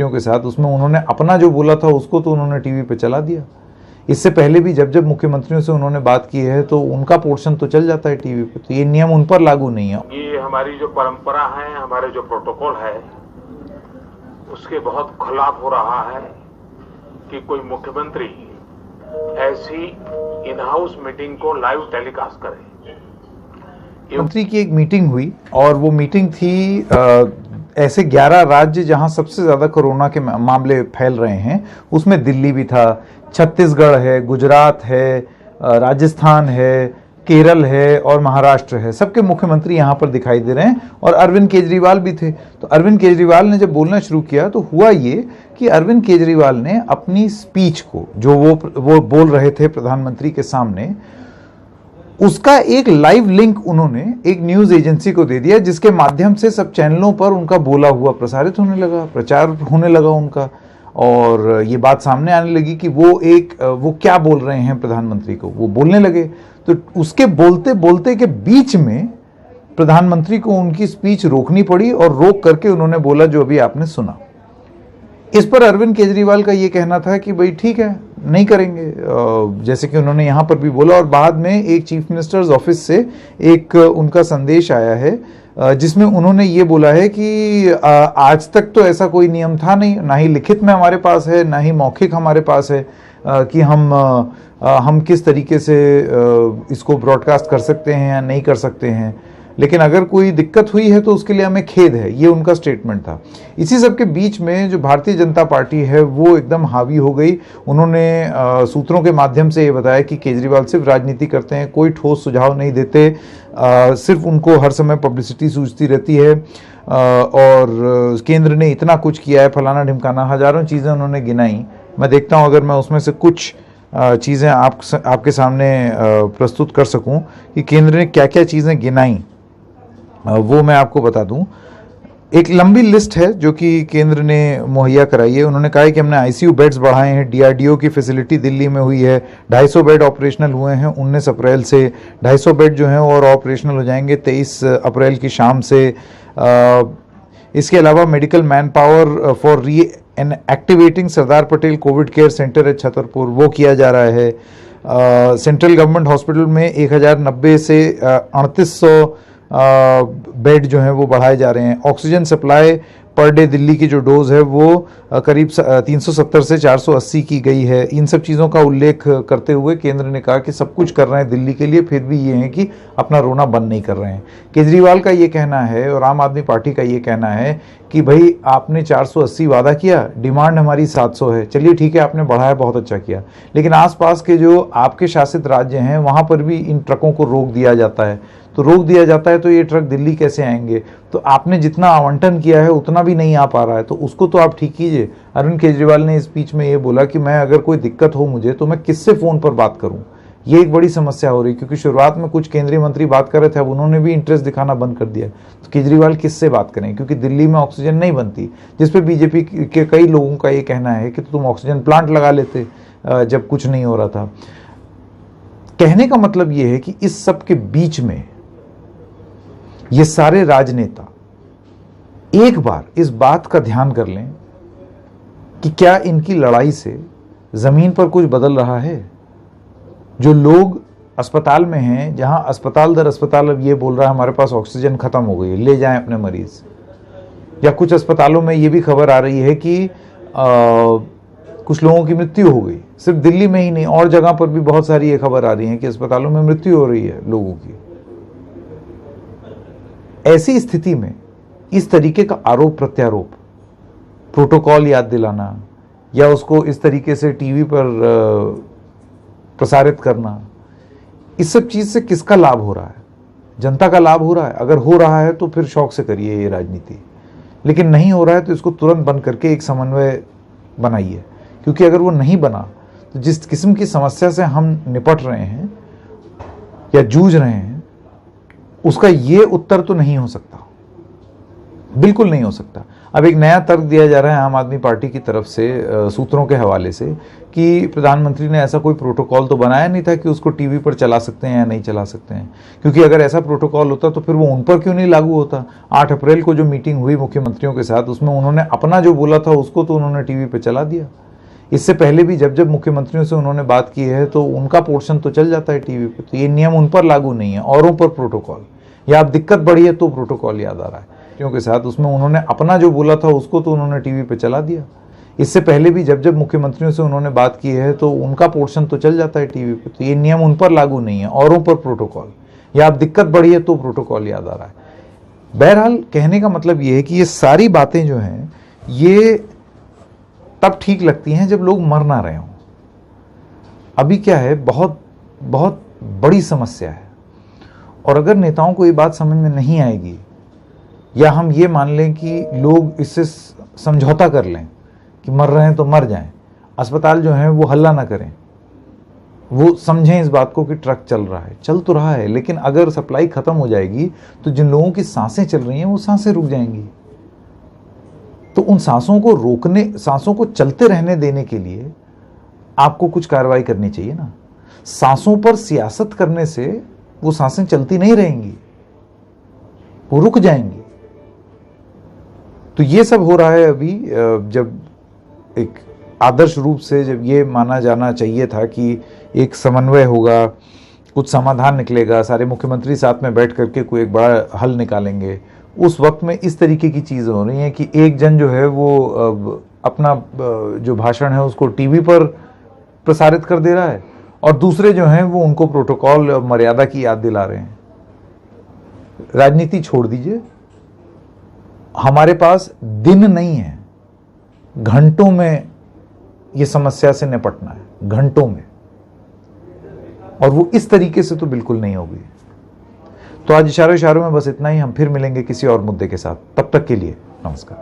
मंत्रियों के साथ, उसमें उन्होंने अपना जो बोला था उसको तो उन्होंने टीवी पे चला दिया। इससे पहले भी जब जब मुख्यमंत्रियों से उन्होंने बात की है तो उनका पोर्शन तो चल जाता है टीवी पे, तो ये नियम उन पर लागू नहीं है। ये हमारी जो परंपरा है, हमारे जो प्रोटोकॉल है, उसके बहुत खिलाफ हो रहा है कि कोई मुख्यमंत्री ऐसी इन हाउस मीटिंग को लाइव टेलीकास्ट करे। मंत्री की एक मीटिंग हुई और वो मीटिंग थी ऐसे 11 राज्य जहां सबसे ज्यादा कोरोना के मामले फैल रहे हैं, उसमें दिल्ली भी था, छत्तीसगढ़ है, गुजरात है, राजस्थान है, केरल है और महाराष्ट्र है। सबके मुख्यमंत्री यहाँ पर दिखाई दे रहे हैं और अरविंद केजरीवाल भी थे। तो अरविंद केजरीवाल ने जब बोलना शुरू किया तो हुआ ये कि अरविंद केजरीवाल ने अपनी स्पीच को, जो वो बोल रहे थे प्रधानमंत्री के सामने, उसका एक लाइव लिंक उन्होंने एक न्यूज एजेंसी को दे दिया, जिसके माध्यम से सब चैनलों पर उनका बोला हुआ प्रसारित होने लगा, प्रचार होने लगा उनका, और ये बात सामने आने लगी कि वो क्या बोल रहे हैं प्रधानमंत्री को, वो बोलने लगे। तो उसके बोलते बोलते के बीच में प्रधानमंत्री को उनकी स्पीच रोकनी पड़ी और रोक करके उन्होंने बोला जो अभी आपने सुना। इस पर अरविंद केजरीवाल का ये कहना था कि भाई ठीक है, नहीं करेंगे, जैसे कि उन्होंने यहाँ पर भी बोला। और बाद में एक चीफ मिनिस्टर्स ऑफिस से एक उनका संदेश आया है जिसमें उन्होंने ये बोला है कि आज तक तो ऐसा कोई नियम था नहीं, ना ही लिखित में हमारे पास है, ना ही मौखिक हमारे पास है कि हम किस तरीके से इसको ब्रॉडकास्ट कर सकते हैं या नहीं कर सकते हैं, लेकिन अगर कोई दिक्कत हुई है तो उसके लिए हमें खेद है, ये उनका स्टेटमेंट था। इसी सब के बीच में जो भारतीय जनता पार्टी है वो एकदम हावी हो गई। उन्होंने सूत्रों के माध्यम से ये बताया कि केजरीवाल सिर्फ राजनीति करते हैं, कोई ठोस सुझाव नहीं देते, सिर्फ उनको हर समय पब्लिसिटी सूझती रहती है, और केंद्र ने इतना कुछ किया है, फलाना ढिमकाना, हजारों चीज़ें उन्होंने गिनाई। मैं देखता हूँ अगर मैं उसमें से कुछ चीज़ें आपके सामने प्रस्तुत कर सकूं कि केंद्र ने क्या क्या चीज़ें गिनाई, वो मैं आपको बता दूं। एक लंबी लिस्ट है जो कि केंद्र ने मुहैया कराई है। उन्होंने कहा है कि हमने आईसीयू बेड्स बढ़ाए हैं, डीआरडीओ की फैसिलिटी दिल्ली में हुई है, 250 बेड ऑपरेशनल हुए हैं 19 अप्रैल से, 250 बेड जो हैं और ऑपरेशनल हो जाएंगे 23 अप्रैल की शाम से। इसके अलावा मेडिकल मैन पावर फॉर री and activating Sardar Patel Covid care centre है छतरपुर, वो किया जा रहा है। सेंट्रल गवर्नमेंट हॉस्पिटल में 1090 से 3800 बेड जो हैं वो बढ़ाए जा रहे हैं। Oxygen supply per day Delhi की जो डोज है वो करीब 370 से 480 की गई है। इन सब चीज़ों का उल्लेख करते हुए केंद्र ने कहा कि सब कुछ कर रहे हैं दिल्ली के लिए, फिर भी ये है कि अपना रोना बंद नहीं कर रहे हैं। केजरीवाल का ये कहना है और आम आदमी पार्टी का ये कहना है कि भाई आपने 480 वादा किया, डिमांड हमारी 700 है, चलिए ठीक है आपने बढ़ाया, बहुत अच्छा किया, लेकिन आसपास के जो आपके शासित राज्य हैं वहाँ पर भी इन ट्रकों को रोक दिया जाता है। तो रोक दिया जाता है तो ये ट्रक दिल्ली कैसे आएंगे? तो आपने जितना आवंटन किया है उतना भी नहीं आ पा रहा है, तो उसको तो आप ठीक कीजिए। अरविंद केजरीवाल ने इस स्पीच में ये बोला कि मैं अगर कोई दिक्कत हो मुझे तो मैं किससे फ़ोन पर बात करूं, ये एक बड़ी समस्या हो रही है, क्योंकि शुरुआत में कुछ केंद्रीय मंत्री बात कर रहे थे, अब उन्होंने भी इंटरेस्ट दिखाना बंद कर दिया। तो केजरीवाल किससे बात करें, क्योंकि दिल्ली में ऑक्सीजन नहीं बनती, जिसपे बीजेपी के कई लोगों का ये कहना है कि तुम ऑक्सीजन प्लांट लगा लेते जब कुछ नहीं हो रहा था। कहने का मतलब ये है कि इस सब के बीच में ये सारे राजनेता एक बार इस बात का ध्यान कर लें कि क्या इनकी लड़ाई से जमीन पर कुछ बदल रहा है। जो लोग अस्पताल में हैं, जहां अस्पताल दर अस्पताल अब ये बोल रहा है हमारे पास ऑक्सीजन खत्म हो गई, ले जाएं अपने मरीज, या कुछ अस्पतालों में ये भी खबर आ रही है कि कुछ लोगों की मृत्यु हो गई। सिर्फ दिल्ली में ही नहीं, और जगह पर भी बहुत सारी ये खबर आ रही है कि अस्पतालों में मृत्यु हो रही है लोगों की। ऐसी स्थिति में इस तरीके का आरोप प्रत्यारोप, प्रोटोकॉल याद दिलाना या उसको इस तरीके से टीवी पर प्रसारित करना, इस सब चीज से किसका लाभ हो रहा है? जनता का लाभ हो रहा है। अगर हो रहा है तो फिर शौक से करिए ये राजनीति, लेकिन नहीं हो रहा है तो इसको तुरंत बंद करके एक समन्वय बनाइए, क्योंकि अगर वो नहीं बना तो जिस किस्म की समस्या से हम निपट रहे हैं या जूझ रहे हैं उसका ये उत्तर तो नहीं हो सकता, बिल्कुल नहीं हो सकता। अब एक नया तर्क दिया जा रहा है आम आदमी पार्टी की तरफ से सूत्रों के हवाले से कि प्रधानमंत्री ने ऐसा कोई प्रोटोकॉल तो बनाया नहीं था कि उसको टीवी पर चला सकते हैं या नहीं चला सकते हैं, क्योंकि अगर ऐसा प्रोटोकॉल होता तो फिर वो उन पर क्यों नहीं लागू होता। 8 अप्रैल को जो मीटिंग हुई मुख्यमंत्रियों के साथ, उसमें उन्होंने अपना जो बोला था उसको तो उन्होंने टीवी पर चला दिया। इससे पहले भी जब जब मुख्यमंत्रियों से उन्होंने बात की है तो उनका पोर्शन तो चल जाता है टीवी पे, तो ये नियम उन पर लागू नहीं है, औरों पर प्रोटोकॉल। या अब दिक्कत बढ़ी है तो प्रोटोकॉल याद आ रहा है क्योंकि साथ उसमें उन्होंने अपना जो बोला था उसको तो उन्होंने टीवी पे चला दिया। इससे पहले भी जब जब मुख्यमंत्रियों से उन्होंने बात की है तो उनका पोर्शन तो चल जाता है टीवी पे, तो ये नियम उन पर लागू नहीं है, औरों पर प्रोटोकॉल। या अब दिक्कत बढ़ी है तो प्रोटोकॉल याद आ रहा है। बहरहाल कहने का मतलब ये है कि ये सारी बातें जो हैं ये तब ठीक लगती हैं जब लोग मर ना रहे हों। अभी क्या है, बहुत बहुत बड़ी समस्या है, और अगर नेताओं को ये बात समझ में नहीं आएगी या हम ये मान लें कि लोग इससे समझौता कर लें कि मर रहे हैं तो मर जाएं, अस्पताल जो हैं वो हल्ला ना करें, वो समझें इस बात को कि ट्रक चल रहा है, चल तो रहा है, लेकिन अगर सप्लाई खत्म हो जाएगी तो जिन लोगों की सांसें चल रही हैं वो सांसें रुक जाएंगी। तो उन सांसों को रोकने, सांसों को चलते रहने देने के लिए आपको कुछ कार्रवाई करनी चाहिए ना। सांसों पर सियासत करने से वो सांसें चलती नहीं रहेंगी, वो रुक जाएंगी। तो ये सब हो रहा है अभी, जब एक आदर्श रूप से जब ये माना जाना चाहिए था कि एक समन्वय होगा, कुछ समाधान निकलेगा, सारे मुख्यमंत्री साथ में बैठ करके कोई एक बड़ा हल निकालेंगे, उस वक्त में इस तरीके की चीज़ें हो रही हैं कि एक जन जो है वो अपना जो भाषण है उसको टीवी पर प्रसारित कर दे रहा है और दूसरे जो हैं वो उनको प्रोटोकॉल और मर्यादा की याद दिला रहे हैं। राजनीति छोड़ दीजिए, हमारे पास दिन नहीं है, घंटों में ये समस्या से निपटना है, घंटों में, और वो इस तरीके से तो बिल्कुल नहीं होगी। तो आज इशारों में बस इतना ही। हम फिर मिलेंगे किसी और मुद्दे के साथ, तब तक के लिए नमस्कार।